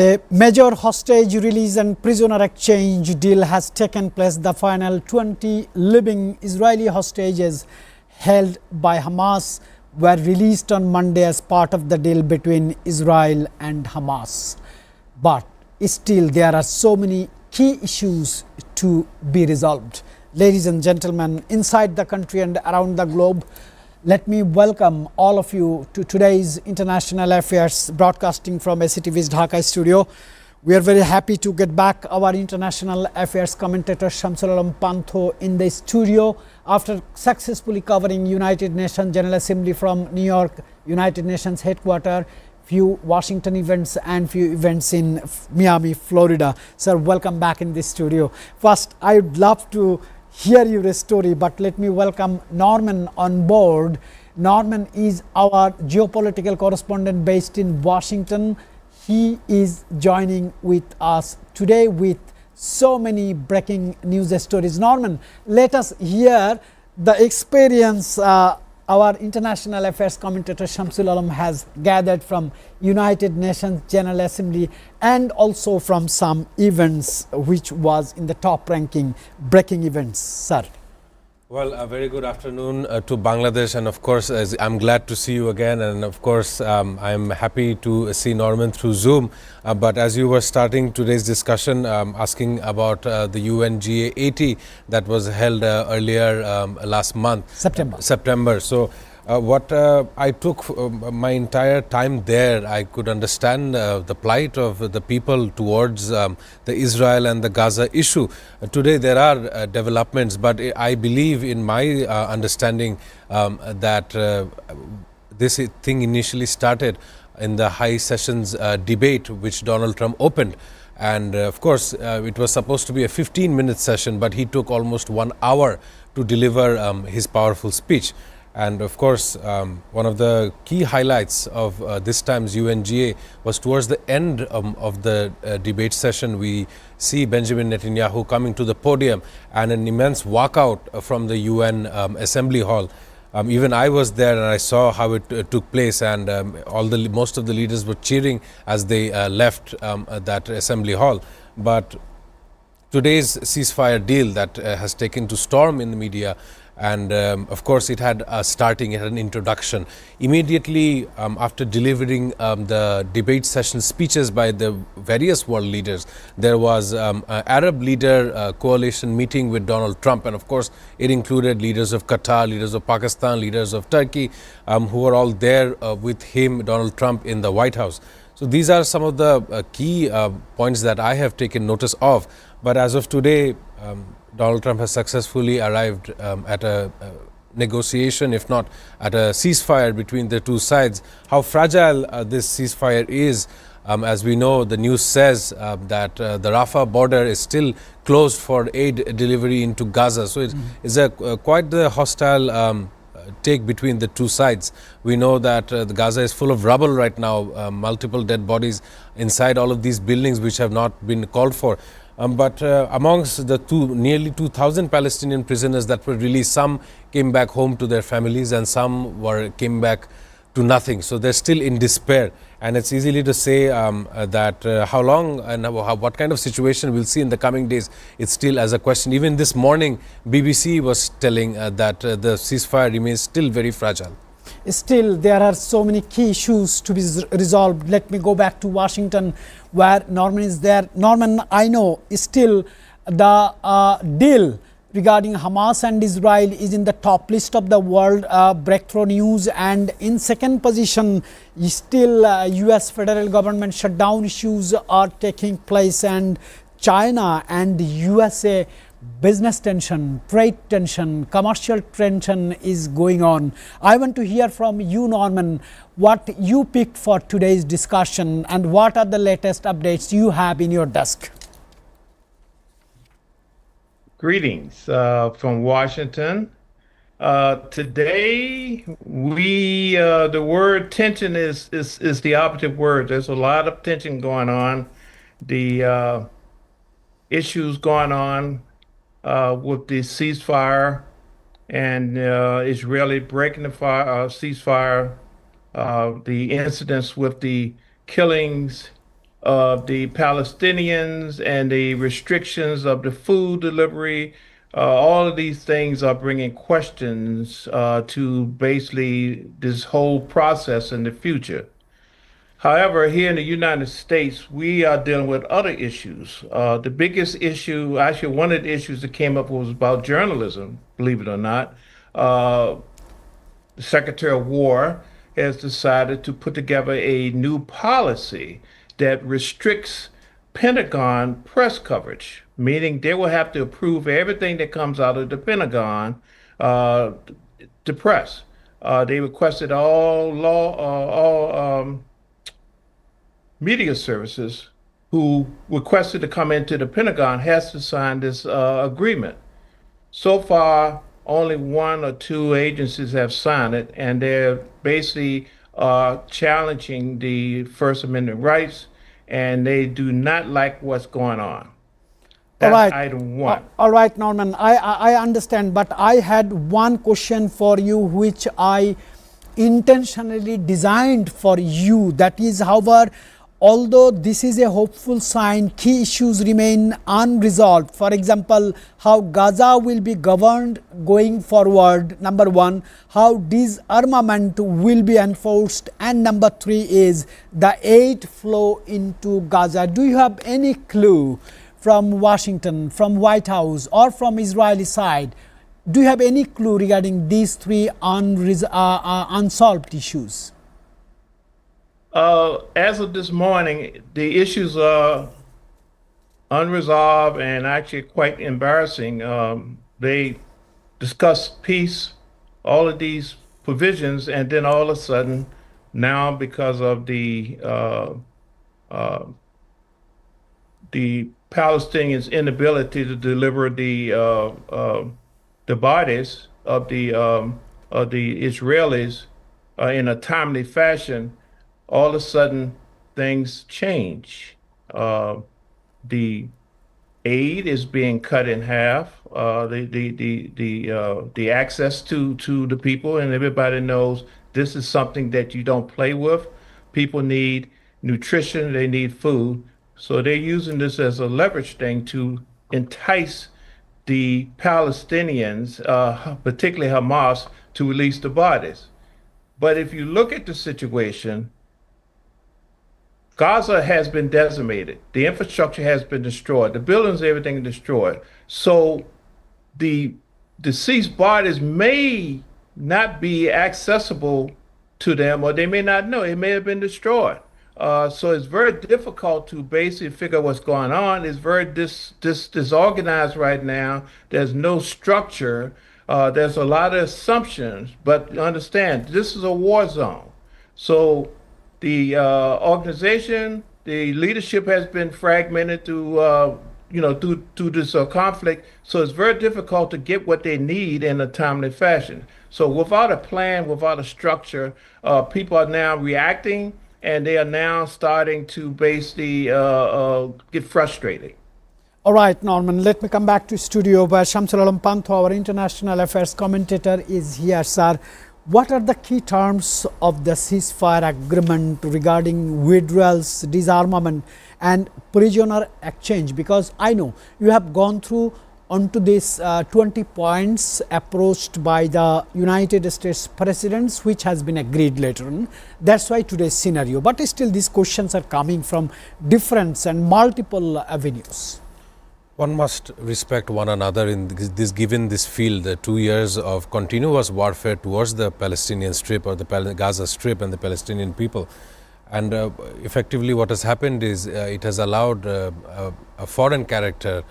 A major hostage release and prisoner exchange deal has taken place. The final 20 living Israeli hostages held by Hamas were released on Monday as part of the deal between Israel and Hamas. But still, there are so many key issues to be resolved. Ladies and gentlemen, inside the country and around the globe, let me welcome all of you to today's International Affairs broadcasting from Satv's Dhaka studio. We are very happy to get back our International Affairs commentator Shamsul Alam Pantho in the studio after successfully covering United Nations General Assembly from New York, United Nations headquarters, few Washington events and few events in Miami, Florida. Sir, welcome back in this studio. First, I would love to hear your story, but let me welcome Norman on board. Norman is our geopolitical correspondent based in Washington. He is joining with us today with so many breaking news stories. Norman, let us hear the experience our International Affairs commentator Shamsul Alam has gathered from United Nations General Assembly and also from some events which was in the top ranking breaking events. Sir. Well, a very good afternoon to Bangladesh, and of course I'm glad to see you again, and of course I'm happy to see Norman through Zoom. But as you were starting today's discussion, asking about the UNGA 80 that was held earlier last month, September. So what I took my entire time there, I could understand the plight of the people towards the Israel and the Gaza issue. Today there are developments, but I believe in my understanding that this thing initially started in the high sessions debate which Donald Trump opened. And of course, it was supposed to be a 15-minute session, but he took almost 1 hour to deliver his powerful speech. And of course, one of the key highlights of this time's UNGA was towards the end of the debate session. We see Benjamin Netanyahu coming to the podium and an immense walkout from the UN Assembly Hall. Even I was there and I saw how it took place, and most of the leaders were cheering as they left that Assembly Hall. But today's ceasefire deal that has taken to storm in the media, and of course it had it had an introduction. Immediately after delivering the debate session speeches by the various world leaders, there was an Arab leader coalition meeting with Donald Trump, and of course it included leaders of Qatar, leaders of Pakistan, leaders of Turkey, who were all there with him, Donald Trump, in the White House. So these are some of the key points that I have taken notice of. But as of today, Donald Trump has successfully arrived at a negotiation, if not at a ceasefire between the two sides. How fragile this ceasefire is, as we know, the news says that the Rafah border is still closed for aid delivery into Gaza. So it is quite the hostile take between the two sides. We know that the Gaza is full of rubble right now, multiple dead bodies inside all of these buildings which have not been called for. But amongst the nearly 2,000 Palestinian prisoners that were released, some came back home to their families and some came back to nothing. So they're still in despair. And it's easily to say that how long and what kind of situation we'll see in the coming days, it's still as a question. Even this morning, BBC was telling that the ceasefire remains still very fragile. Still, there are so many key issues to be resolved. Let me go back to Washington, where Norman is there. Norman, I know still the deal regarding Hamas and Israel is in the top list of the world breakthrough news, and in second position still US federal government shutdown issues are taking place, and China and USA business tension, trade tension, commercial tension is going on. I want to hear from you, Norman, what you picked for today's discussion and what are the latest updates you have in your desk. Greetings from Washington. Today, the word tension is the operative word. There's a lot of tension going on. The issues going on with the ceasefire and Israeli breaking the ceasefire, the incidents with the killings of the Palestinians and the restrictions of the food delivery. All of these things are bringing questions to basically this whole process in the future. However, here in the United States, we are dealing with other issues. The biggest issue, actually, one of the issues that came up was about journalism, believe it or not. Uh, the Secretary of War has decided to put together a new policy that restricts Pentagon press coverage, meaning they will have to approve everything that comes out of the Pentagon uh, to press. They requested all media services who requested to come into the Pentagon has to sign this agreement. So far, only one or two agencies have signed it, and they're basically challenging the First Amendment rights, and they do not like what's going on. All That's right. item one. All right, Norman. I understand, but I had one question for you, which I intentionally designed for you. That is, however, although this is a hopeful sign, key issues remain unresolved. For example, how Gaza will be governed going forward, number one, how disarmament will be enforced, and number three is the aid flow into Gaza. Do you have any clue from Washington, from White House, or from Israeli side? Do you have any clue regarding these three unsolved issues? As of this morning, the issues are unresolved and actually quite embarrassing. They discussed peace, all of these provisions, and then all of a sudden, now because of the Palestinians' inability to deliver the bodies of the Israelis in a timely fashion, all of a sudden things change. The aid is being cut in half. The access to the people, and everybody knows this is something that you don't play with. People need nutrition, they need food. So they're using this as a leverage thing to entice the Palestinians, particularly Hamas, to release the bodies. But if you look at the situation, Gaza has been decimated. The infrastructure has been destroyed. The buildings, everything destroyed. So the deceased bodies may not be accessible to them, or they may not know. It may have been destroyed. So it's very difficult to basically figure out what's going on. It's very disorganized right now. There's no structure. There's a lot of assumptions, but understand this is a war zone. So the organization, the leadership has been fragmented through this conflict. So it's very difficult to get what they need in a timely fashion. So without a plan, without a structure, people are now reacting, and they are now starting to basically get frustrated. All right, Norman, let me come back to studio where Shamsul Alam Pantho, our international affairs commentator, is here, sir. What are the key terms of the ceasefire agreement regarding withdrawals, disarmament, and prisoner exchange? Because I know you have gone through onto this 20 points approached by the United States presidents, which has been agreed later on. That's why today's scenario. But still, these questions are coming from different and multiple avenues. One must respect one another in this given this field, 2 years of continuous warfare towards the Palestinian Strip or the Gaza Strip and the Palestinian people. And effectively what has happened is it has allowed a foreign character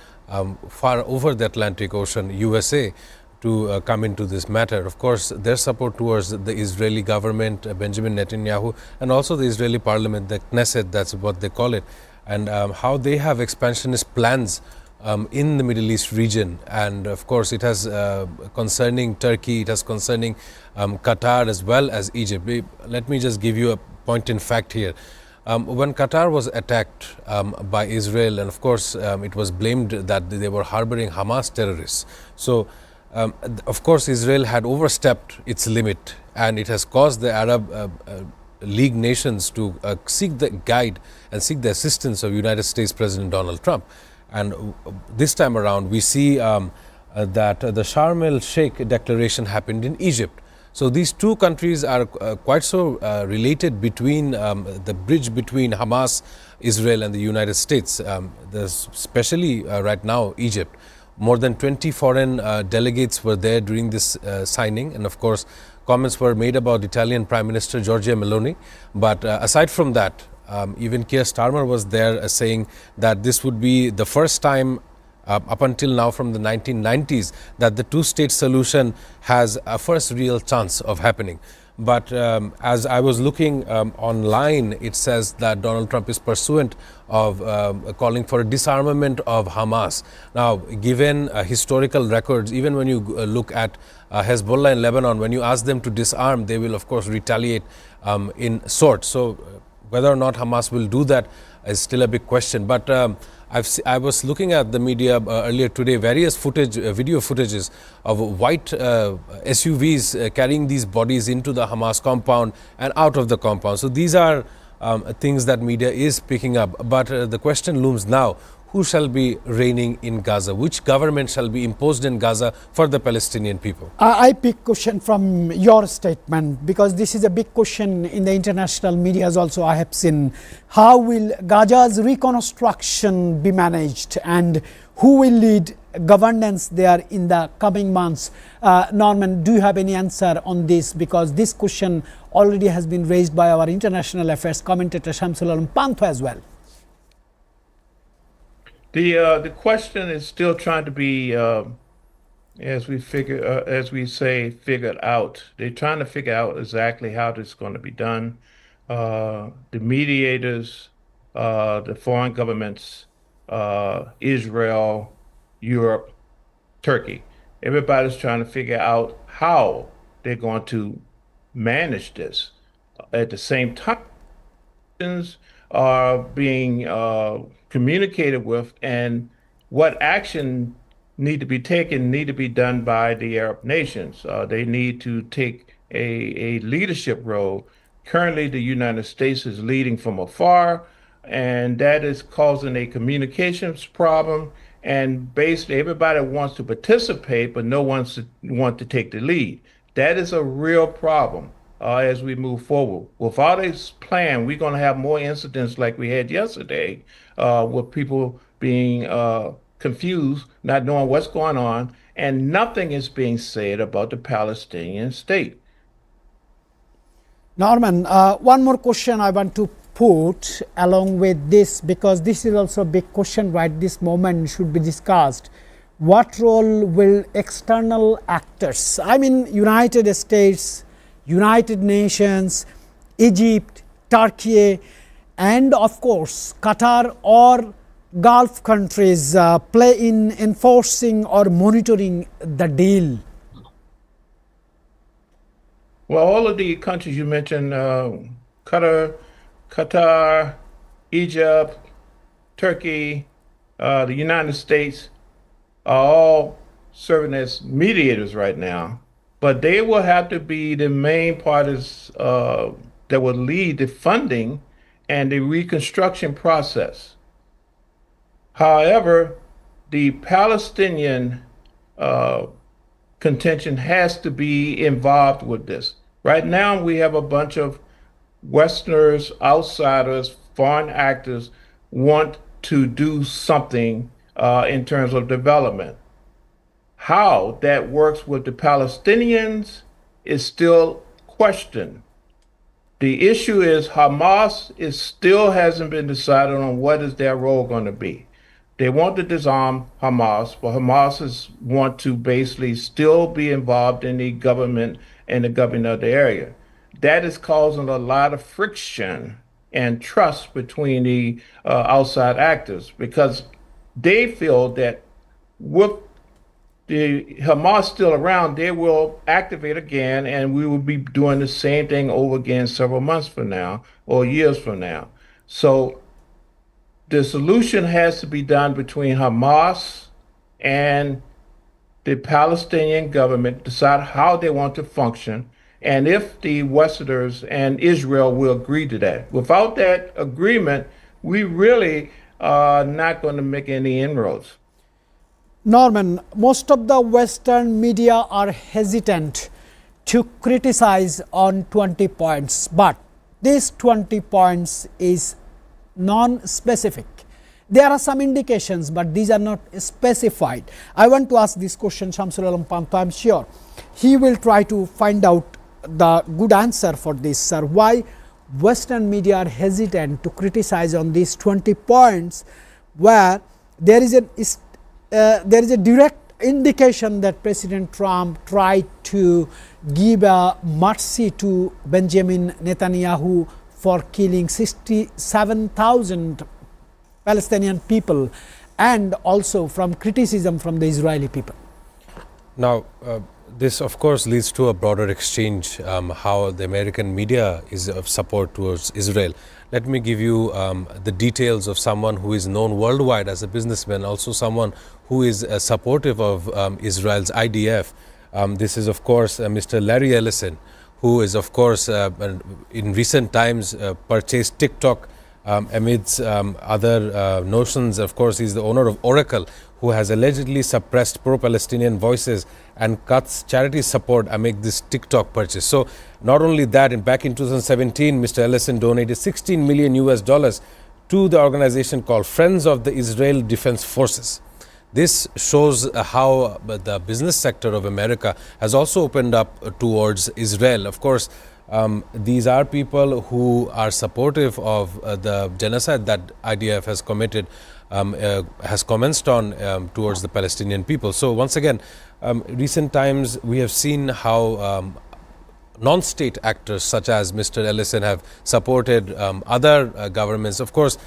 far over the Atlantic Ocean, USA, to come into this matter. Of course, their support towards the Israeli government, Benjamin Netanyahu, and also the Israeli parliament, the Knesset, that's what they call it, and how they have expansionist plans in the Middle East region. And of course it has concerning Turkey, it has concerning Qatar as well as Egypt. Let me just give you a point in fact here. When Qatar was attacked by Israel, and of course it was blamed that they were harboring Hamas terrorists. So of course Israel had overstepped its limit, and it has caused the Arab League nations to seek the guide and seek the assistance of United States President Donald Trump. And this time around, we see that the Sharm el-Sheikh declaration happened in Egypt. So these two countries are quite so related between the bridge between Hamas, Israel and the United States, especially right now Egypt. More than 20 foreign delegates were there during this signing, and of course comments were made about Italian Prime Minister Giorgia Meloni. But aside from that, even Keir Starmer was there saying that this would be the first time up until now from the 1990s that the two-state solution has a first real chance of happening. But as I was looking online, it says that Donald Trump is pursuant of calling for a disarmament of Hamas. Now, given historical records, even when you look at Hezbollah in Lebanon, when you ask them to disarm, they will of course retaliate in sort. So whether or not Hamas will do that is still a big question. But I was looking at the media earlier today, various footage, video footages of white SUVs carrying these bodies into the Hamas compound and out of the compound. So these are things that media is picking up. But the question looms now, who shall be reigning in Gaza? Which government shall be imposed in Gaza for the Palestinian people? I pick question from your statement because this is a big question in the international media also. I have seen how will Gaza's reconstruction be managed and who will lead governance there in the coming months. Norman, do you have any answer on this? Because this question already has been raised by our international affairs commentator Shamsul Alam Pantho as well. The question is still trying to be, as we say, figured out. They're trying to figure out exactly how this is going to be done. The mediators, the foreign governments, Israel, Europe, Turkey, everybody's trying to figure out how they're going to manage this. At the same time, are being communicated with, and what action need to be taken need to be done by the Arab nations. They need to take a leadership role. Currently, the United States is leading from afar, and that is causing a communications problem. And basically, everybody wants to participate, but no one wants to take the lead. That is a real problem. As we move forward. Without a plan, we're going to have more incidents like we had yesterday with people being confused, not knowing what's going on, and nothing is being said about the Palestinian state. Norman, one more question I want to put along with this, because this is also a big question right this moment should be discussed. What role will external actors, I mean United States, United Nations, Egypt, Turkey, and of course Qatar or Gulf countries play in enforcing or monitoring the deal? Well, all of the countries you mentioned, Qatar, Egypt, Turkey, the United States, are all serving as mediators right now. But they will have to be the main parties that will lead the funding and the reconstruction process. However, the Palestinian contention has to be involved with this. Right now, we have a bunch of Westerners, outsiders, foreign actors want to do something in terms of development. How that works with the Palestinians is still questioned. The issue is Hamas still hasn't been decided on what is their role going to be. They want to disarm Hamas, but Hamas want to basically still be involved in the government and the government of the area. That is causing a lot of friction and trust between the outside actors because they feel that with the Hamas still around, they will activate again, and we will be doing the same thing over again several months from now or years from now. So the solution has to be done between Hamas and the Palestinian government, decide how they want to function, and if the Westerners and Israel will agree to that. Without that agreement, we really are not going to make any inroads. Norman, most of the Western media are hesitant to criticize on 20 points, but this 20 points is non-specific. There are some indications, but these are not specified. I want to ask this question, Shamsul Alam Panto. I am sure he will try to find out the good answer for this, sir. Why Western media are hesitant to criticize on these 20 points, where there is a direct indication that President Trump tried to give a mercy to Benjamin Netanyahu for killing 67,000 Palestinian people, and also from criticism from the Israeli people. Now, this of course leads to a broader exchange, how the American media is of support towards Israel. Let me give you the details of someone who is known worldwide as a businessman, also someone who is supportive of Israel's IDF. This is of course Mr. Larry Ellison, who is of course in recent times purchased TikTok amidst other notions. Of course, he's the owner of Oracle, who has allegedly suppressed pro-Palestinian voices and cuts charity support amid this TikTok purchase. So not only that, back in 2017, Mr. Ellison donated 16 million US dollars to the organization called Friends of the Israel Defense Forces. This shows how the business sector of America has also opened up towards Israel. Of course, these are people who are supportive of the genocide that IDF has committed, has commenced on towards the Palestinian people. So once again, recent times we have seen how non-state actors such as Mr. Ellison have supported other governments. Of course,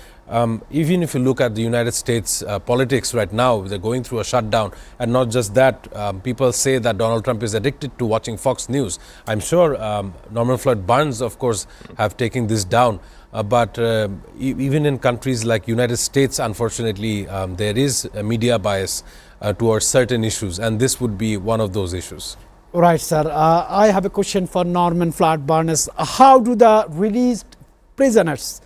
even if you look at the United States politics right now, they're going through a shutdown. And not just that, people say that Donald Trump is addicted to watching Fox News. I'm sure Norman Floyd Barnes, of course, have taken this down. But even in countries like United States, unfortunately, there is a media bias towards certain issues. And this would be one of those issues. Right, sir. I have a question for Norman Floyd Barnes. How do the released prisoners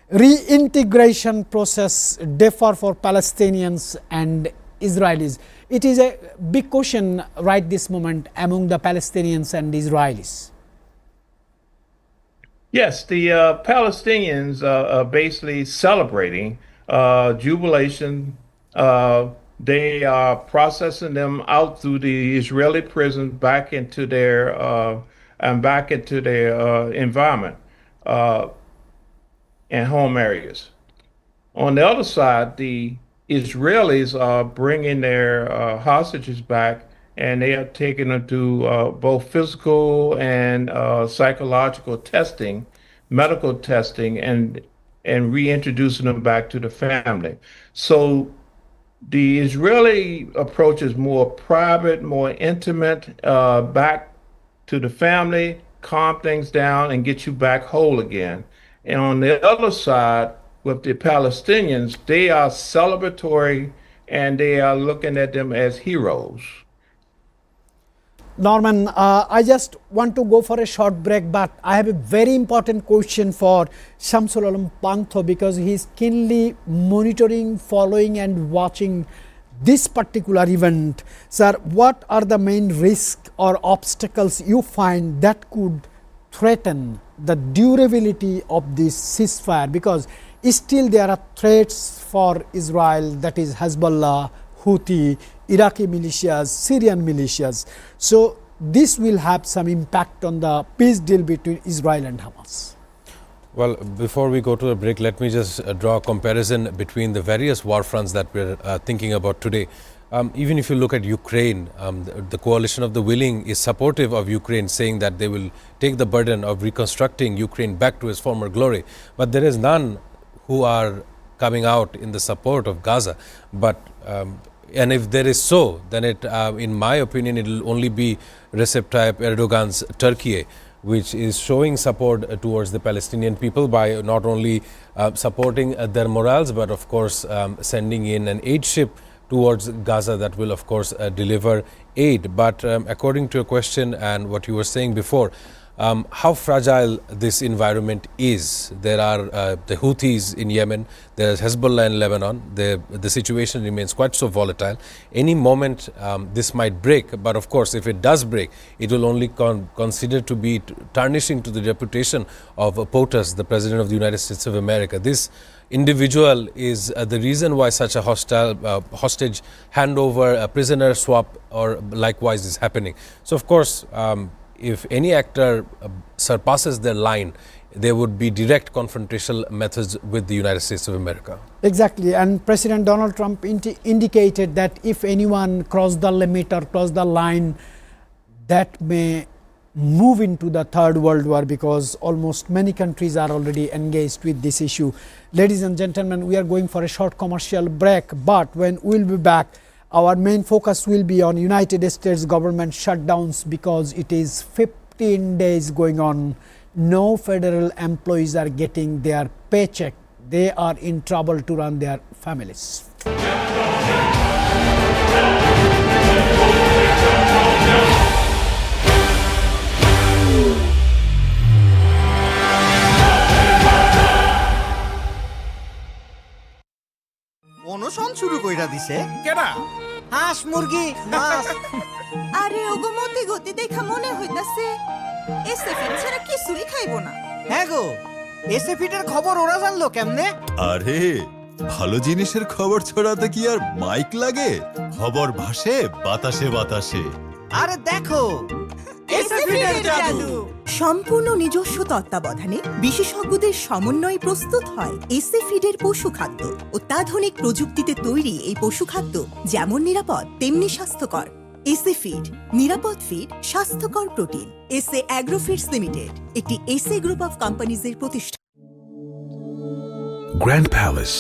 reintegration process differ for Palestinians and Israelis? It is a big question right this moment among the Palestinians and Israelis. Yes, the Palestinians are basically celebrating jubilation. They are processing them out through the Israeli prison back into their environment and home areas. On the other side, the Israelis are bringing their hostages back, and they are taking them to both physical and psychological testing, medical testing, and reintroducing them back to the family. So the Israeli approach is more private, more intimate, back to the family, calm things down, and get you back whole again. And on the other side, with the Palestinians, they are celebratory and they are looking at them as heroes. Norman, I just want to go for a short break, but I have a very important question for Shamsul Alam Panto, because he is keenly monitoring, following and watching this particular event. Sir, what are the main risks or obstacles you find that could threaten the durability of this ceasefire? Because still there are threats for Israel, that is Hezbollah, Houthi, Iraqi militias, Syrian militias. So this will have some impact on the peace deal between Israel and Hamas. Well, before we go to a break, let me just draw a comparison between the various war fronts that we're thinking about today. Even if you look at Ukraine, the coalition of the willing is supportive of Ukraine, saying that they will take the burden of reconstructing Ukraine back to its former glory. But there is none who are coming out in the support of Gaza. But and if there is so, then it, in my opinion, it will only be Recep Tayyip Erdogan's Turkey, which is showing support towards the Palestinian people by not only supporting their morals, but of course sending in an aid ship towards Gaza that will of course deliver aid. But according to your question and what you were saying before, how fragile this environment is. There are the Houthis in Yemen, there is Hezbollah in Lebanon. The situation remains quite so volatile. Any moment this might break, but of course, if it does break, it will only consider to be tarnishing to the reputation of POTUS, the President of the United States of America. This individual is the reason why such a hostage handover, a prisoner swap, or likewise is happening. So, of course, if any actor surpasses their line, there would be direct confrontational methods with the United States of America. Exactly, and President Donald Trump indicated that if anyone crossed the limit or crossed the line, that may move into the third world war, because almost many countries are already engaged with this issue. Ladies and gentlemen, we are going for a short commercial break, but when we'll be back, our main focus will be on United States government shutdowns, because it is 15 days going on. No federal employees are getting their paycheck. They are in trouble to run their families. অনশন শুরু কইরা দিছে কেডা? হাঁস মুরগি মাছ আরে ওগো মতি গতি দেখা মনে হইতাছে এসএফএম ছাড়া কিছুই খাইবো না। হ্যাঁ গো এসএফিটার খবর ওরা জানলো কেমনে? আরে ভালো জিনিসের খবর ছড়াতে কি আর মাইক লাগে? খবর ভাসে বাতাসে বাতাসে। আরে দেখো এসএফিটার জাদু। সম্পূর্ণ নিজস্ব তত্ত্বাবধানে বিশেষজ্ঞদের সমন্বয়ে প্রস্তুত হয় এসএফিডের পশুখাদ্য। অত্যাধুনিক প্রযুক্তিতে তৈরি এই পশুখাদ্য যেমন নিরাপদ তেমনি স্বাস্থ্যকর। এসএফিড, নিরাপদ ফিড, স্বাস্থ্যকর প্রোটিন। এসএ অ্যাগ্রোফিডস লিমিটেড একটি এসএ গ্রুপ অফ কোম্পানিজের প্রতিষ্ঠান। Grand Palace,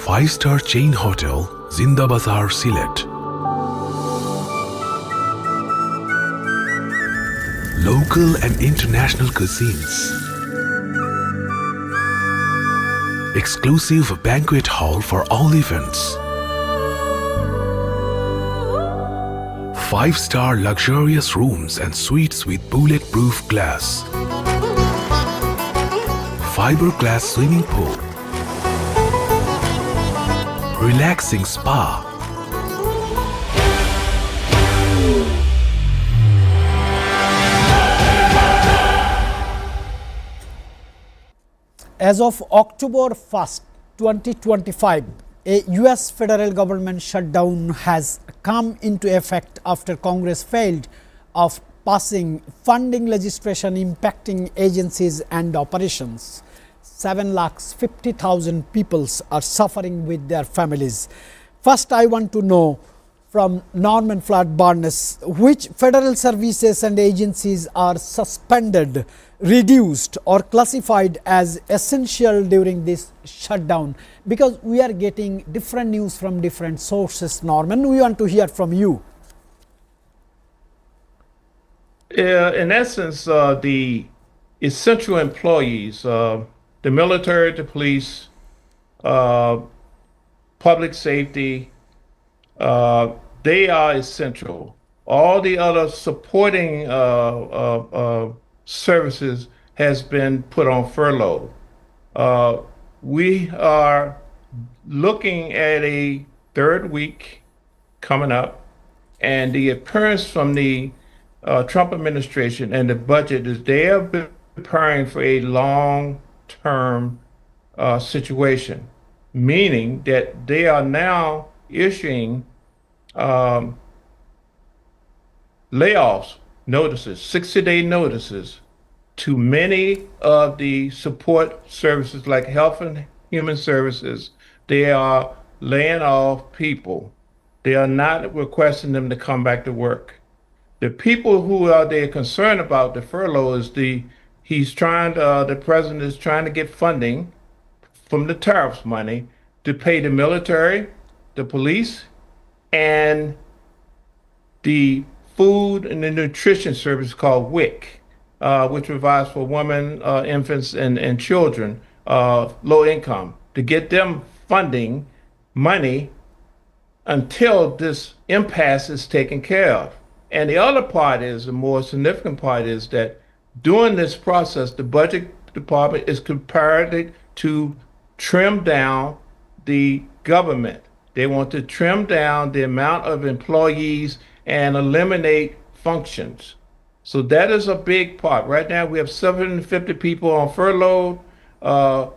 5-star chain hotel, Zinda Bazaar, Sylhet. Local and international cuisines. Exclusive banquet hall for all events. 5-star luxurious rooms and suites with bulletproof glass. Fiberglass swimming pool. Relaxing spa. As of October 1st, 2025, a US federal government shutdown has come into effect after Congress failed of passing funding legislation impacting agencies and operations. 750,000 people are suffering with their families. First, I want to know from Norman Flood Barnes, which federal services and agencies are suspended, reduced or classified as essential during this shutdown, because we are getting different news from different sources. Norman, we want to hear from you. In essence, the essential employees, the military, the police, public safety, they are essential. All the other supporting services has been put on furlough. We are looking at a third week coming up, and the appearance from the Trump administration and the budget is they have been preparing for a long-term situation, meaning that they are now issuing layoffs notices, 60-day notices to many of the support services like health and human services. They are laying off people. They are not requesting them to come back to work. The people who are they concerned about the furlough is the president is trying to get funding from the tariffs money to pay the military, the police, and the food and the nutrition service called WIC, which provides for women, infants, and children, low income, to get them funding money until this impasse is taken care of. And the other part is, the more significant part is that during this process, the budget department is prepared to trim down the government. They want to trim down the amount of employees and eliminate functions. So that is a big part. Right now, we have 750 people on furlough. 4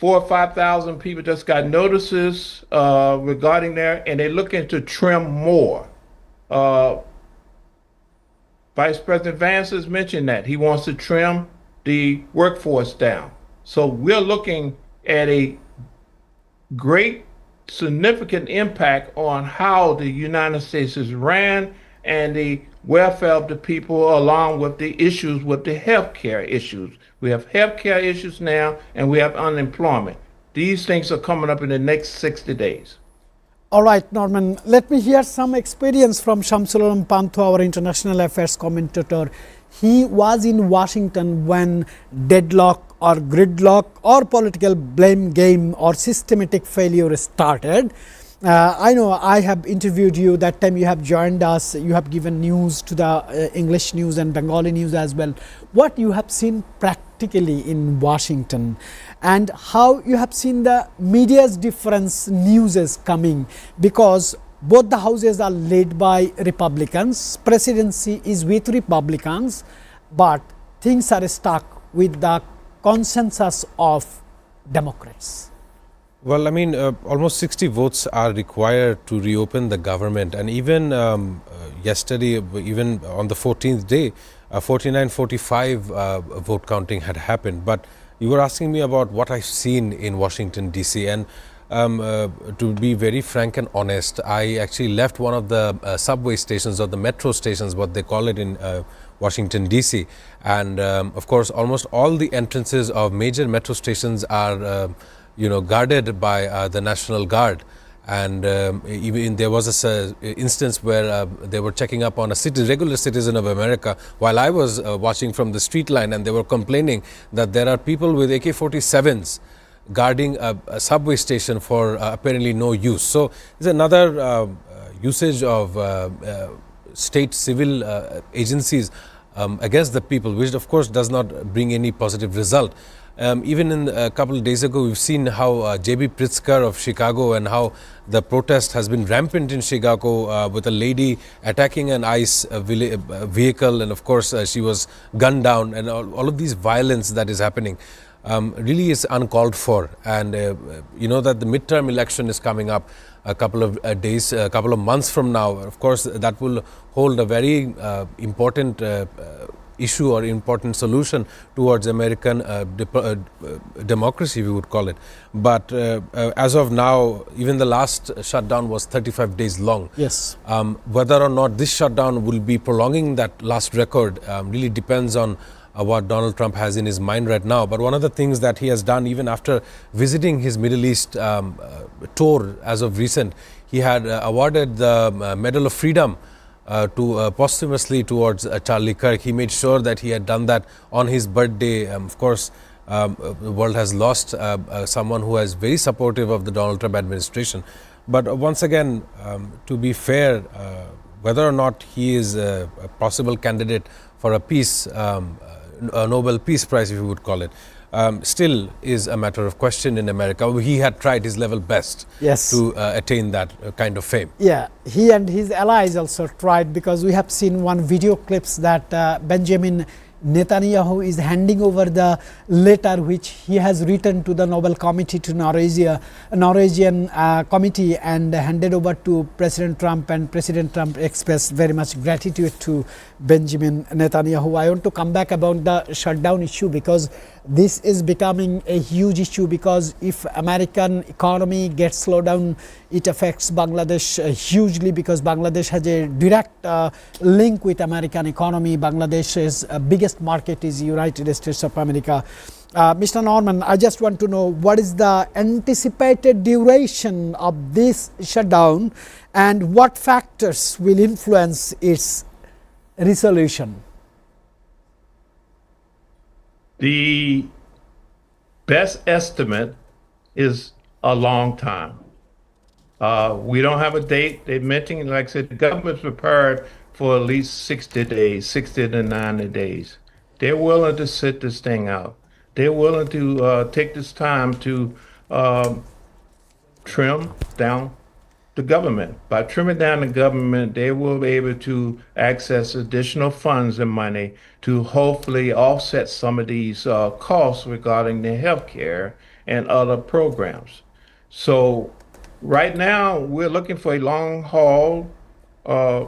or 5 thousand people just got notices regarding there, and they're looking to trim more. Uh, Vice President Vance has mentioned that he wants to trim the workforce down. So we're looking at a great significant impact on how the United States is ran and the welfare of the people, along with the issues with the healthcare issues. We have healthcare issues now, and we have unemployment. These things are coming up in the next 60 days. All right, Norman, let me hear some experience from Shamsul Panthu, our international affairs commentator. He was in Washington when deadlock or gridlock or political blame game or systematic failure started. I know I have interviewed you that time. You have joined us. You have given news to the English news and Bengali news as well. What you have seen practically in Washington, and how you have seen the media's difference news is coming, because both the houses are led by Republicans, presidency is with Republicans, but things are stuck with the consensus of Democrats. Well, I mean, almost 60 votes are required to reopen the government, and even yesterday, even on the 14th day, 49-45 vote counting had happened. But you were asking me about what I've seen in Washington, D.C., and to be very frank and honest, I actually left one of the subway stations, or the metro stations, what they call it in Washington, D.C., and of course, almost all the entrances of major metro stations are guarded by the National Guard. And even there was a instance where they were checking up on a regular citizen of America while I was watching from the street line, and they were complaining that there are people with AK-47s guarding a subway station for apparently no use. So there's another usage of state civil agencies against the people, which of course does not bring any positive result. Even in a couple of days ago, we've seen how J.B. Pritzker of Chicago, and how the protest has been rampant in Chicago with a lady attacking an ICE vehicle, and of course she was gunned down, and all of these violence that is happening really is uncalled for. And you know that the midterm election is coming up a couple of days, a couple of months from now. Of course, that will hold a very important issue or important solution towards American democracy, we would call it. But as of now, even the last shutdown was 35 days long. Yes. Whether or not this shutdown will be prolonging that last record really depends on what Donald Trump has in his mind right now. But one of the things that he has done, even after visiting his Middle East tour as of recent, he had awarded the Medal of Freedom posthumously towards Charlie Kirk. He made sure that he had done that on his birthday. Of course, the world has lost someone who is very supportive of the Donald Trump administration. But once again, to be fair, whether or not he is a possible candidate for a peace, a Nobel Peace Prize, if you would call it, still is a matter of question in America. He had tried his level best to attain that kind of fame. Yeah, he and his allies also tried, because we have seen one video clips that Benjamin Netanyahu is handing over the letter which he has written to the Nobel Committee, to Norwegian committee, and handed over to President Trump, and President Trump expressed very much gratitude to Benjamin Netanyahu. I want to come back about the shutdown issue, because this is becoming a huge issue, because if American economy gets slowed down, it affects Bangladesh hugely, because Bangladesh has a direct link with American economy. Bangladesh's biggest market is United States of America. Mr. Norman, I just want to know, what is the anticipated duration of this shutdown, and what factors will influence its resolution? The best estimate is a long time. We don't have a date. They mentioned, like I said, the government's prepared for at least 60 days, 60 to 90 days. They're willing to sit this thing out. They're willing to take this time to trim down the government. By trimming down the government, they will be able to access additional funds and money to hopefully offset some of these costs regarding the health care and other programs. So right now, we're looking for a long haul. Uh,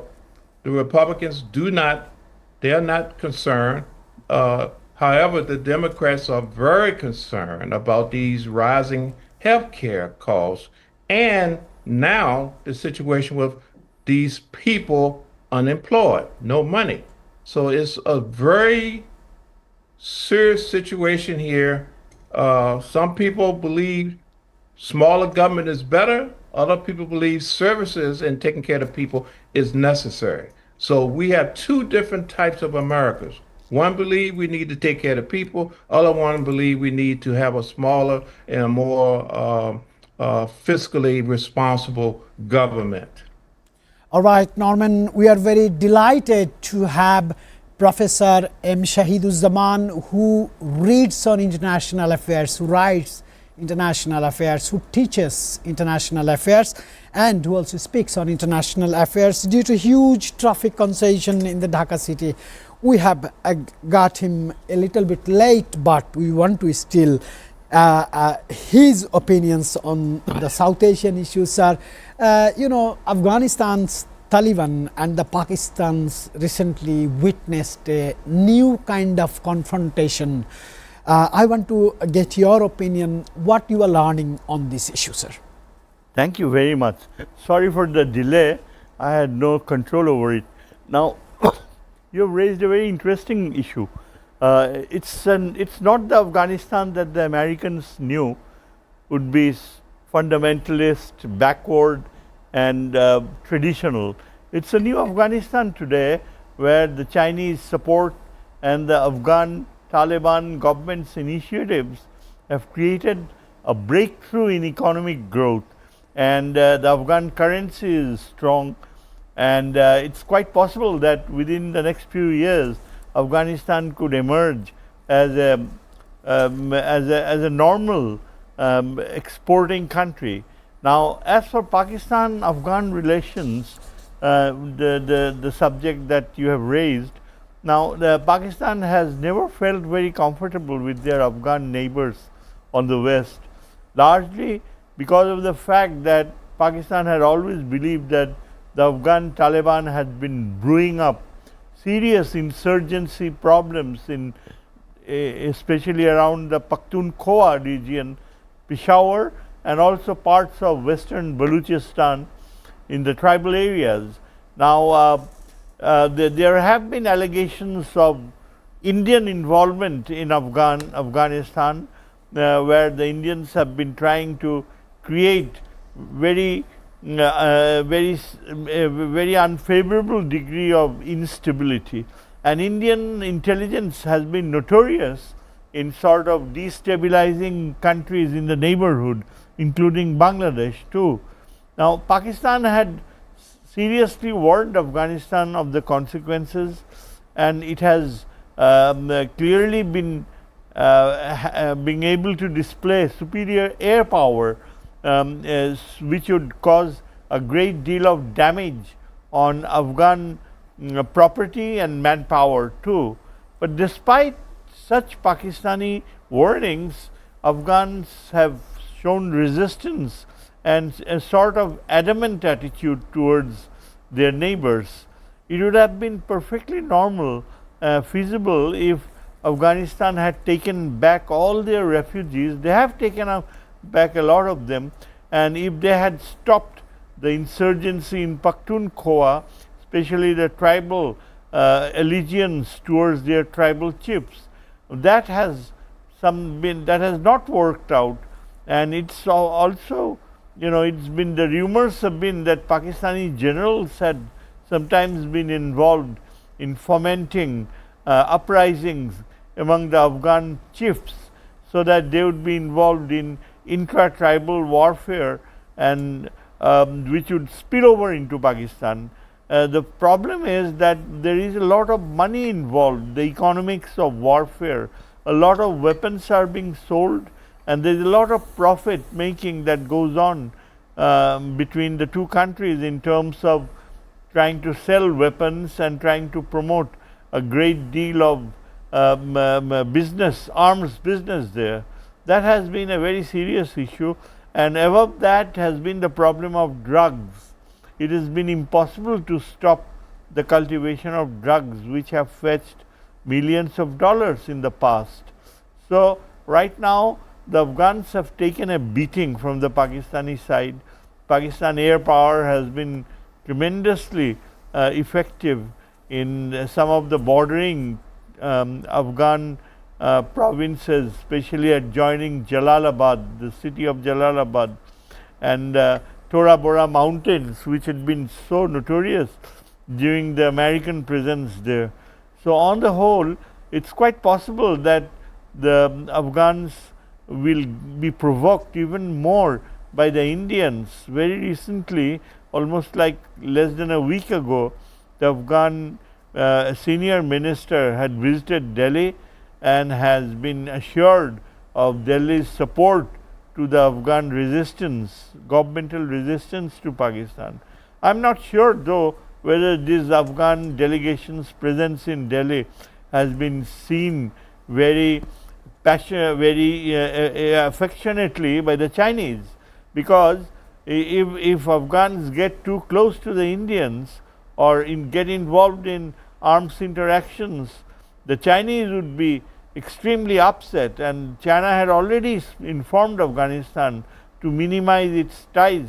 the Republicans they are not concerned. However, the Democrats are very concerned about these rising health care costs and now the situation with these people unemployed, no money. So it's a very serious situation here. Some people believe smaller government is better. Other people believe services and taking care of people is necessary. So we have two different types of Americas. One believe we need to take care of people. Other one believe we need to have a smaller and a more fiscally responsible government. All right, Norman, we are very delighted to have Professor M. Shahiduzzaman, who reads on international affairs, who writes international affairs, who teaches international affairs, and who also speaks on international affairs. Due to huge traffic congestion in the Dhaka city, we have got him a little bit late, but we want to still his opinions on the South Asian issues, sir. Afghanistan's Taliban and the Pakistan's recently witnessed a new kind of confrontation. I want to get your opinion, what you are learning on this issue, sir. Thank you very much. Sorry for the delay. I had no control over it. Now, you have raised a very interesting issue. It's not the Afghanistan that the Americans knew would be fundamentalist, backward, and traditional. It's a new Afghanistan today where the Chinese support and the Afghan Taliban government's initiatives have created a breakthrough in economic growth, and the Afghan currency is strong, and it's quite possible that within the next few years Afghanistan could emerge as a normal exporting country. Now, as for Pakistan-Afghan relations, the subject that you have raised, now Pakistan has never felt very comfortable with their Afghan neighbors on the west, largely because of the fact that Pakistan had always believed that the Afghan Taliban had been brewing up serious insurgency problems in especially around the Pakhtunkhwa region, Peshawar, and also parts of western Baluchistan in the tribal areas. Now, there have been allegations of Indian involvement in Afghanistan, where the Indians have been trying to create very unfavorable degree of instability. And Indian intelligence has been notorious in sort of destabilizing countries in the neighborhood, including Bangladesh too. Now, Pakistan had seriously warned Afghanistan of the consequences, and it has clearly been being able to display superior air power, which would cause a great deal of damage on Afghan property and manpower too. But despite such Pakistani warnings, Afghans have shown resistance and a sort of adamant attitude towards their neighbors. It would have been perfectly normal, feasible if Afghanistan had taken back all their refugees. They have taken back a lot of them, and if they had stopped the insurgency in Pakhtunkhwa, especially the tribal allegiance towards their tribal chiefs, that has not worked out. And it's also, it's been, the rumors have been that Pakistani generals had sometimes been involved in fomenting uprisings among the Afghan chiefs, so that they would be involved in intra-tribal warfare, and which would spill over into Pakistan. The problem is that there is a lot of money involved, the economics of warfare. A lot of weapons are being sold, and there is a lot of profit making that goes on between the two countries in terms of trying to sell weapons and trying to promote a great deal of business, arms business there. That has been a very serious issue, and above that has been the problem of drugs. It has been impossible to stop the cultivation of drugs, which have fetched millions of dollars in the past. So, right now the Afghans have taken a beating from the Pakistani side. Pakistan air power has been tremendously effective in some of the bordering Afghan provinces, especially adjoining Jalalabad, the city of Jalalabad, and Tora Bora mountains, which had been so notorious during the American presence there. So, on the whole, it is quite possible that the Afghans will be provoked even more by the Indians. Very recently, almost like less than a week ago, the Afghan senior minister had visited Delhi and has been assured of Delhi's support to the Afghan resistance, governmental resistance to Pakistan. I am not sure though whether this Afghan delegation's presence in Delhi has been seen very affectionately by the Chinese, because if Afghans get too close to the Indians or get involved in arms interactions, the Chinese would be extremely upset, and China had already informed Afghanistan to minimize its ties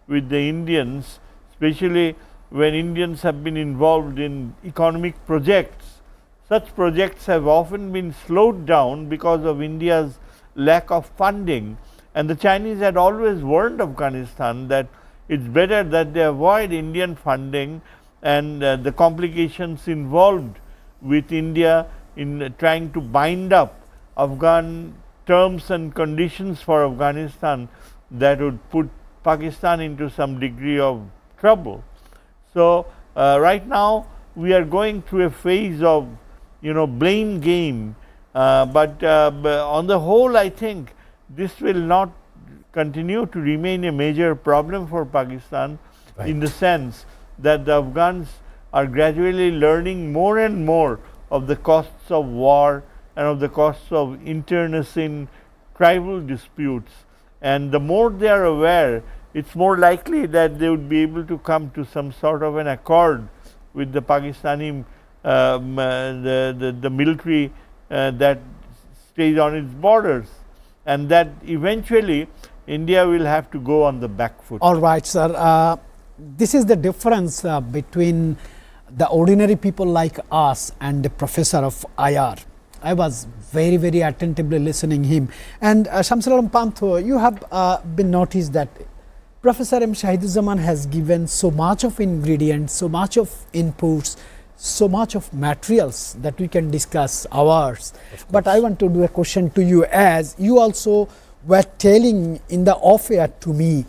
with the Indians, especially when Indians have been involved in economic projects. Such projects have often been slowed down because of India's lack of funding, and the Chinese had always warned Afghanistan that it is better that they avoid Indian funding and the complications involved with India in trying to bind up Afghan terms and conditions for Afghanistan that would put Pakistan into some degree of trouble. So, right now we are going through a phase of blame game, but on the whole I think this will not continue to remain a major problem for Pakistan, right, in the sense that the Afghans are gradually learning more and more of the costs of war and of the costs of internecine tribal disputes, and the more they are aware, it is more likely that they would be able to come to some sort of an accord with the Pakistani the military that stays on its borders, and that eventually India will have to go on the back foot. All right, sir. This is the difference between the ordinary people like us and the professor of IR. I was very, very attentively listening him. And Shamsul Pantho, you have been noticed that Professor M. Shahiduzzaman has given so much of ingredients, so much of inputs, so much of materials that we can discuss hours. But I want to do a question to you, as you also were telling in the off-air to me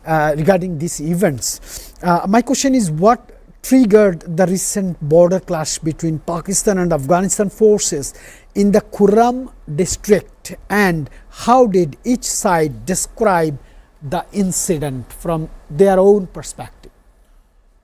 regarding these events. My question is, what triggered the recent border clash between Pakistan and Afghanistan forces in the Kurram district, and how did each side describe the incident from their own perspective?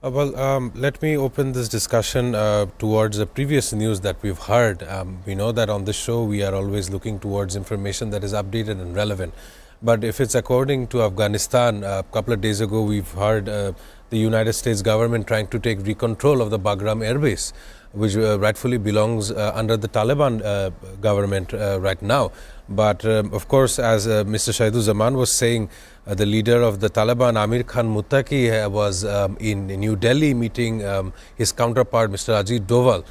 Let me open this discussion towards the previous news that we've heard. We know that on this show we are always looking towards information that is updated and relevant. But if it's according to Afghanistan, a couple of days ago we've heard the United States government trying to take recontrol of the Bagram Air Base, which rightfully belongs under the Taliban government right now. But of course, as Mr. Shahiduzzaman was saying, the leader of the Taliban, Amir Khan Muttaqi, was in New Delhi meeting his counterpart, Mr. Ajit Doval.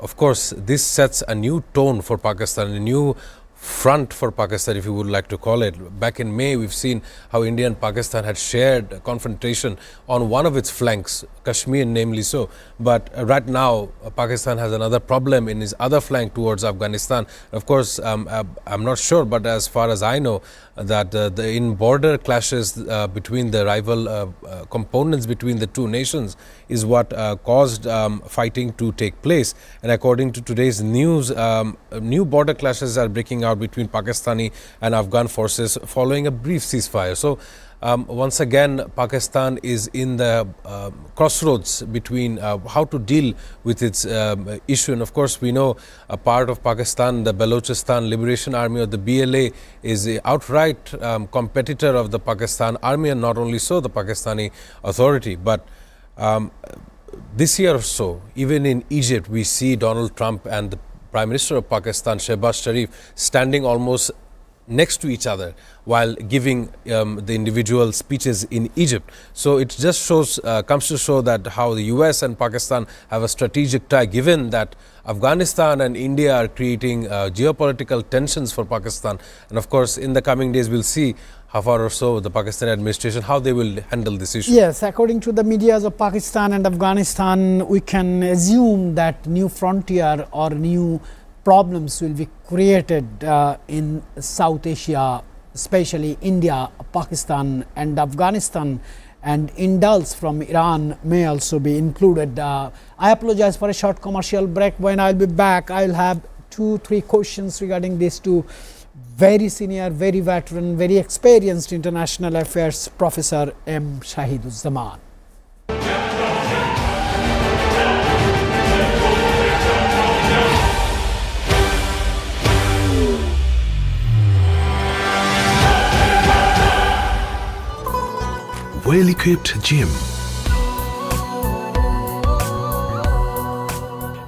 Of course, this sets a new tone for Pakistan, a new front for Pakistan, if you would like to call it. Back in May, we've seen how India and Pakistan had shared a confrontation on one of its flanks, Kashmir namely so. But right now, Pakistan has another problem in its other flank towards Afghanistan. Of course, I'm not sure, but as far as I know, that in border clashes between the rival components between the two nations is what caused fighting to take place. And according to today's news, new border clashes are breaking out between Pakistani and Afghan forces following a brief ceasefire. So once again, Pakistan is in the crossroads between how to deal with its issue. And of course, we know a part of Pakistan, the Balochistan Liberation Army or the BLA, is an outright competitor of the Pakistan Army, and not only so, the Pakistani Authority. But this year or so, even in Egypt, we see Donald Trump and the Prime Minister of Pakistan, Shehbaz Sharif, standing almost next to each other while giving the individual speeches in Egypt. So it just shows, comes to show that how the US and Pakistan have a strategic tie, given that Afghanistan and India are creating geopolitical tensions for Pakistan. And of course, in the coming days, we'll see how far or so the Pakistani administration, how they will handle this issue. Yes, according to the medias of Pakistan and Afghanistan, we can assume that new frontier or new problems will be created in South Asia, especially India, Pakistan and Afghanistan, and indulge from Iran may also be included. I apologize for a short commercial break. When I'll be back, I'll have 2-3 questions regarding these two very senior, very veteran, very experienced international affairs Professor M. Shahiduzzaman. Well-equipped gym.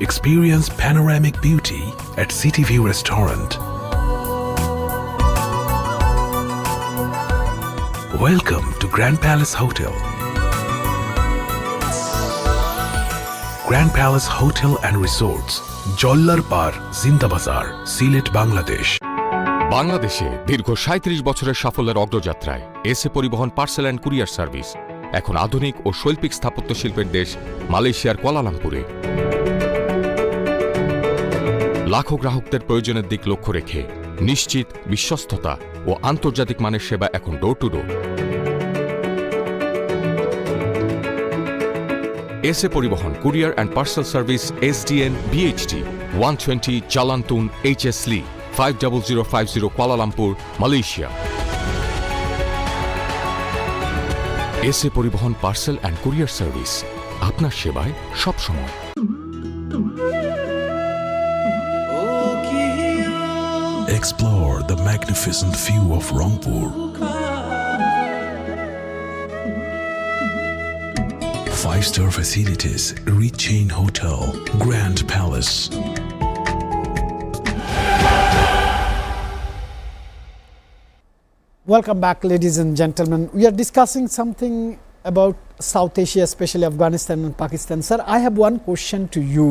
Experience panoramic beauty at Satv Restaurant. Welcome to Grand Palace Hotel. Grand Palace Hotel and Resorts, Jollar Par, Zinda Bazar, Silet, Bangladesh. বাংলাদেশে দীর্ঘ ৩৭ বছরের সাফল্যের অগ্রযাত্রায় SA পরিবহন parcel and courier service এখন আধুনিক ও শৈল্পিক স্থাপত্য শিল্পের দেশ মালয়েশিয়ার কুয়ালালামপুরে। লাখো গ্রাহকদের প্রয়োজনের দিক লক্ষ্য রেখে নিশ্চিত বিশ্বস্ততা ও আন্তর্জাতিক মানের সেবা এখন ডোর টু ডোর। এসএ পরিবহন courier and parcel service SDN BHT 120 জালান্তুন HS Lee 50050 Kuala Lumpur, Malaysia. SA পরিবহন পার্সেল অ্যান্ড কুরিয়ার সার্ভিস আপনার সেবায় সব সময়। Explore the magnificent view of Rangpur. 5-star facilities, rich chain hotel, Grand Palace. Welcome back, ladies and gentlemen. We are discussing something about South Asia, especially Afghanistan and Pakistan. Sir, I have one question to you.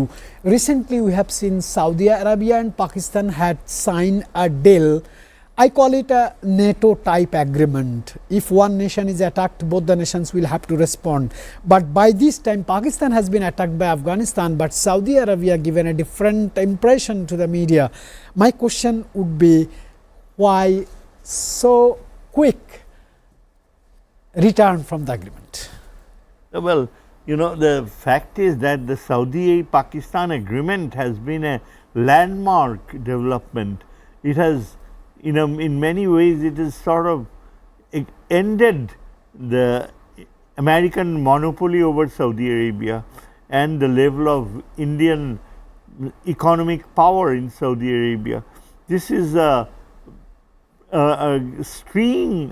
Recently, we have seen Saudi Arabia and Pakistan had signed a deal. I call it a NATO type agreement. If one nation is attacked, both the nations will have to respond. But by this time, Pakistan has been attacked by Afghanistan, but Saudi Arabia given a different impression to the media. My question would be, why so quick return from the agreement? Well, you know, the fact is that the Saudi-Pakistan agreement has been a landmark development. It has, in many ways, it has sort of ended the American monopoly over Saudi Arabia and the level of Indian economic power in Saudi Arabia. This is a string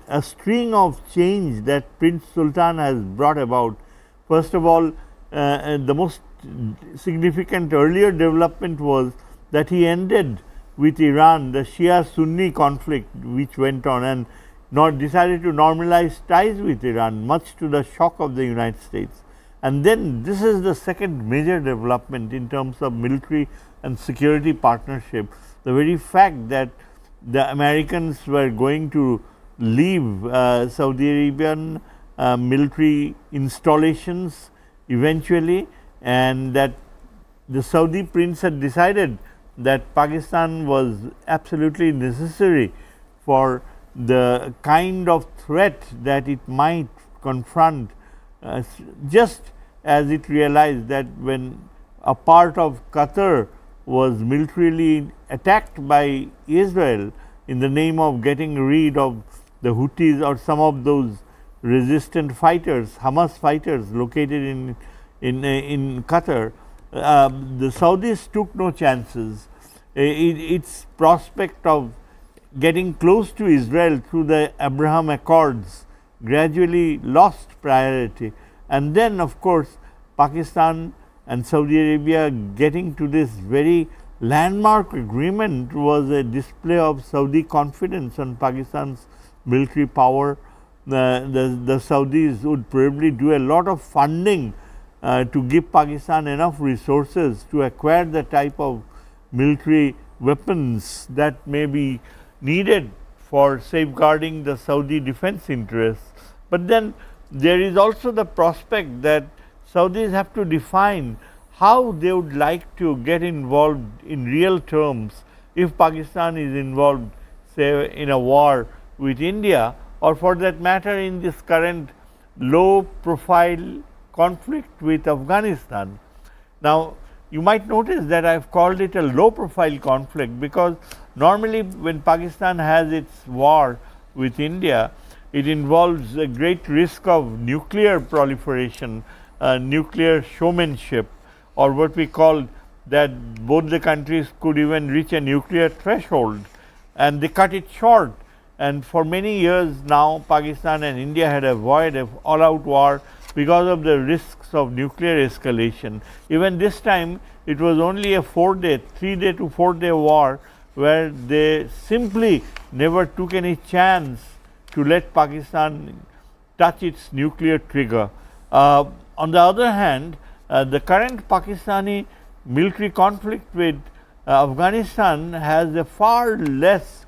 of change that Prince Sultan has brought about. First of all, the most significant earlier development was that he ended with Iran the Shia-Sunni conflict which went on, and decided to normalize ties with Iran, much to the shock of the United States. And then this is the second major development in terms of military and security partnership. The very fact that the Americans were going to leave Saudi Arabian military installations eventually, and that the Saudi prince had decided that Pakistan was absolutely necessary for the kind of threat that it might confront, just as it realized that when a part of Qatar was militarily attacked by Israel in the name of getting rid of the Houthis or some of those resistant fighters, Hamas fighters located in Qatar, the Saudis took no chances. Its prospect of getting close to Israel through the Abraham Accords gradually lost priority, and then of course Pakistan and Saudi Arabia getting to this very landmark agreement was a display of Saudi confidence on Pakistan's military power. The Saudis would probably do a lot of funding to give Pakistan enough resources to acquire the type of military weapons that may be needed for safeguarding the Saudi defense interests. But then there is also the prospect that Saudis have to define how they would like to get involved in real terms if Pakistan is involved, say, in a war with India, or for that matter in this current low profile conflict with Afghanistan. Now, you might notice that I have called it a low profile conflict, because normally when Pakistan has its war with India, it involves a great risk of nuclear proliferation, nuclear showmanship, or what we call that both the countries could even reach a nuclear threshold, and they cut it short. And for many years now, Pakistan and India had avoided an all out war because of the risks of nuclear escalation. Even this time, it was only a 3-day to 4-day war, where they simply never took any chance to let Pakistan touch its nuclear trigger. On the other hand, the current Pakistani military conflict with Afghanistan has a far less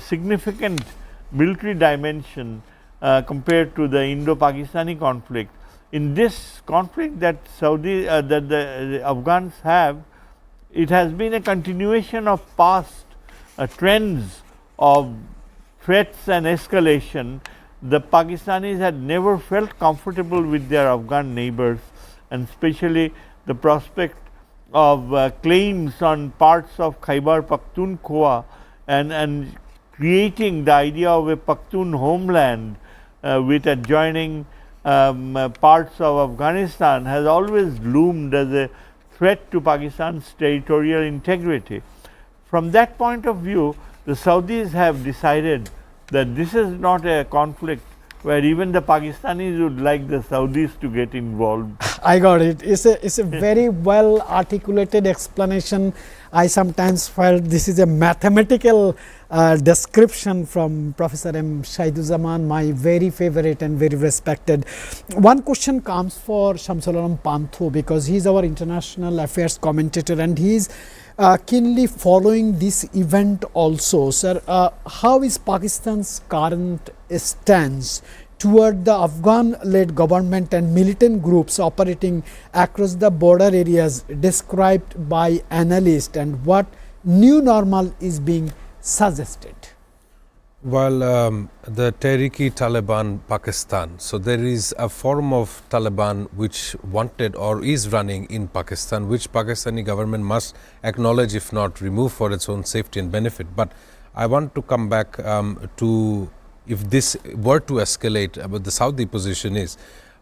significant military dimension compared to the Indo-Pakistani conflict. In this conflict that the Afghans have, it has been a continuation of past trends of threats and escalation. The Pakistanis had never felt comfortable with their Afghan neighbors, and especially the prospect of claims on parts of Khyber Pakhtunkhwa and creating the idea of a Pakhtun homeland with adjoining parts of Afghanistan has always loomed as a threat to Pakistan's territorial integrity. From that point of view, the Saudis have decided that this is not a conflict where even the Pakistanis would like the Saudis to get involved. I got it. It's a very well articulated explanation. I sometimes felt this is a mathematical description from Professor M. Shahiduzzaman, my very favorite and very respected. One question comes for Shamsul Alam Panthu, because he is our international affairs commentator and he is keenly following this event also. Sir, how is Pakistan's current stance toward the Afghan-led government and militant groups operating across the border areas described by analysts, and what new normal is being suggested? Well, the Tehrik-e-Taliban Pakistan, so there is a form of Taliban which wanted or is running in Pakistan, which Pakistani government must acknowledge, if not remove, for its own safety and benefit. But I want to come back to, if this were to escalate, but the Saudi position is,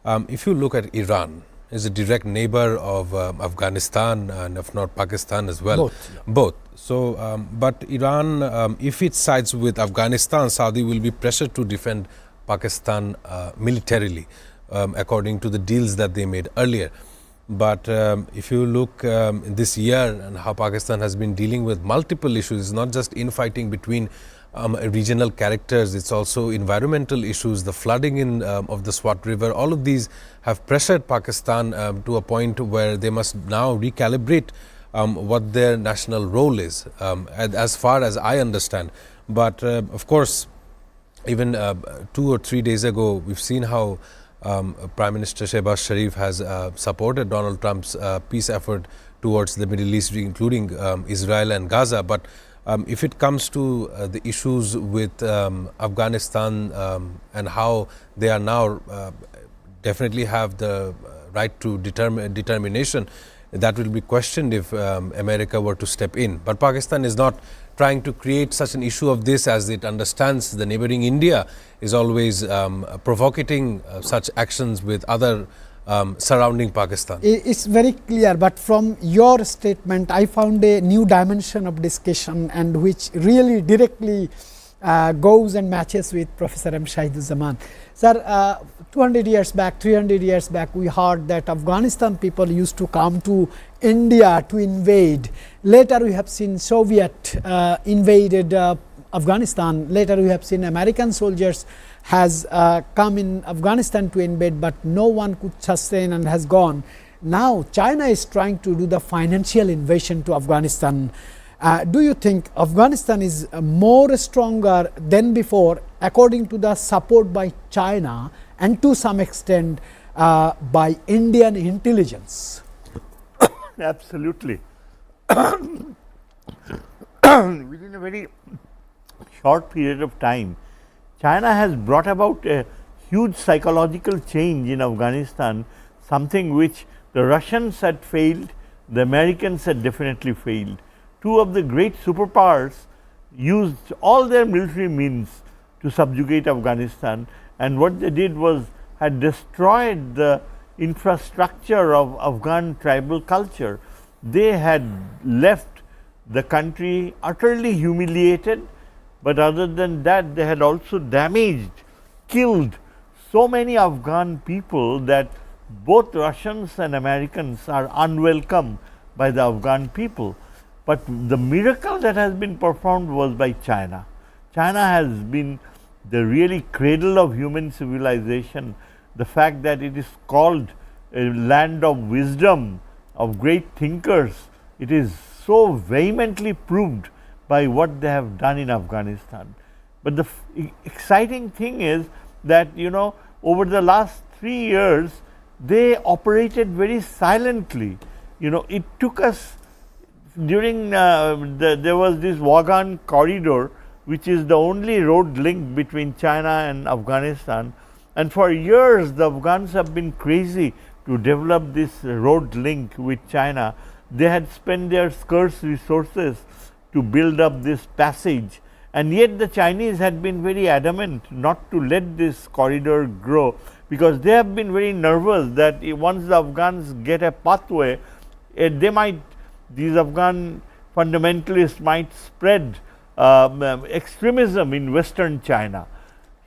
if you look at Iran, is a direct neighbor of Afghanistan and if not Pakistan as well. Both. So, but Iran, if it sides with Afghanistan, Saudi will be pressured to defend Pakistan militarily, according to the deals that they made earlier. But if you look this year and how Pakistan has been dealing with multiple issues, it's not just infighting between regional characters, it's also environmental issues, the flooding of the Swat River, all of these have pressured Pakistan to a point where they must now recalibrate what their national role is, as far as I understand. But of course, even 2 or 3 days ago, we've seen how Prime Minister Shehbaz Sharif has supported Donald Trump's peace effort towards the Middle East, including Israel and Gaza. But if it comes to the issues with Afghanistan and how they are now definitely have the right to determination, that will be questioned if America were to step in. But Pakistan is not trying to create such an issue of this, as it understands the neighboring India is always provocating such actions with other surrounding Pakistan. It's very clear, but from your statement, I found a new dimension of discussion, and which really directly goes and matches with Professor M. Shahiduzaman. Sir, 200 years back, 300 years back, we heard that Afghanistan people used to come to India to invade. Later we have seen Soviet invaded Afghanistan. Later we have seen American soldiers has come in Afghanistan to invade, but no one could sustain and has gone. Now China is trying to do the financial invasion to Afghanistan. Do you think Afghanistan is more stronger than before, according to the support by China and to some extent by Indian intelligence? Absolutely. Within a very short period of time, China has brought about a huge psychological change in Afghanistan, something which the Russians had failed, the Americans had definitely failed. Two of the great superpowers used all their military means to subjugate Afghanistan, and what they did was had destroyed the infrastructure of Afghan tribal culture. They had left the country utterly humiliated, but other than that, they had also damaged, killed so many Afghan people that both Russians and Americans are unwelcome by the Afghan people. But the miracle that has been performed was by China. China has been the really cradle of human civilization. The fact that it is called a land of wisdom, of great thinkers, it is so vehemently proved by what they have done in Afghanistan. But the exciting thing is that, over the last 3 years, they operated very silently. It took us during there was this Wagan corridor, which is the only road link between China and Afghanistan, and for years the Afghans have been crazy to develop this road link with China. They had spent their scarce resources to build up this passage, and yet the Chinese had been very adamant not to let this corridor grow, because they have been very nervous that once the Afghans get a pathway, these Afghan fundamentalists might spread extremism in Western China.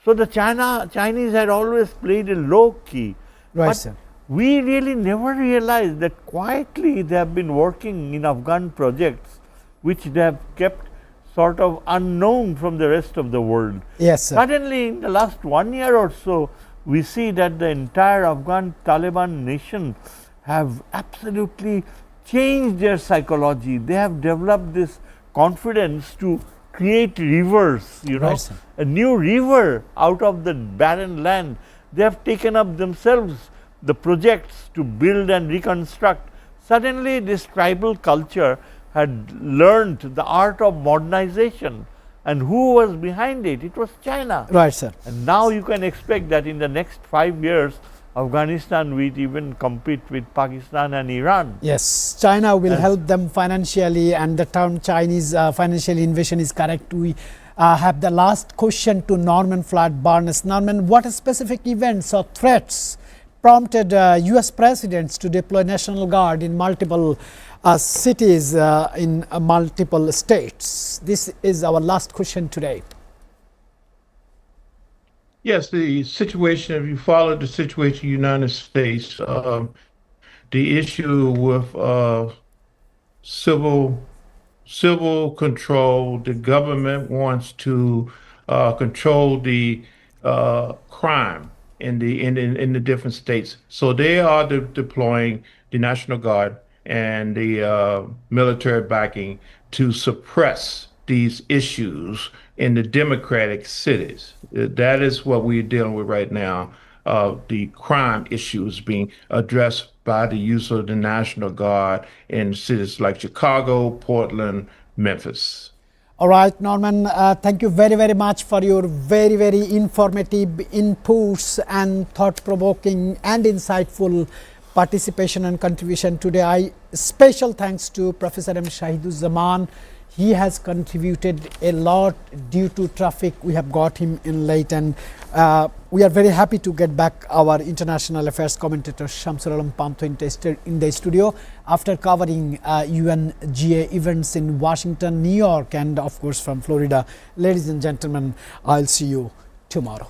So the Chinese had always played a low key. Right, but sir. we really never realized that quietly they have been working in Afghan projects which they have kept sort of unknown from the rest of the world. Yes, sir. Suddenly, in the last 1 year or so, we see that the entire Afghan Taliban nation have absolutely changed their psychology. They have developed this confidence to create rivers, Right, sir. a new river out of the barren land. They have taken up themselves the projects to build and reconstruct. Suddenly, this tribal culture had learned the art of modernization. And who was behind it? It was China. Right, sir. And now you can expect that in the next 5 years, Afghanistan will even compete with Pakistan and Iran. Yes, China will help them financially, and the term Chinese financial invasion is correct. We have the last question to Norman Flood Barnes. Norman, what specific events or threats prompted US presidents to deploy National Guard in multiple cities in multiple states? This is our last question today. Yes, the situation, if you follow the situation in the United States, the issue with civil control, the government wants to control the crime in the different states. So they are deploying the National Guard and the military backing to suppress these issues in the democratic cities. That is what we're dealing with right now. The crime issues being addressed by the use of the National Guard in cities like Chicago, Portland, Memphis. All right, Norman, thank you very, very much for your very, very informative inputs and thought-provoking and insightful participation and contribution today. Special thanks to Professor M. Shahiduzzaman. He has contributed a lot due to traffic. We have got him in late, and we are very happy to get back our international affairs commentator Shamsul Alam Panto in the studio after covering UNGA events in Washington, New York, and of course from Florida. Ladies and gentlemen, I'll see you tomorrow.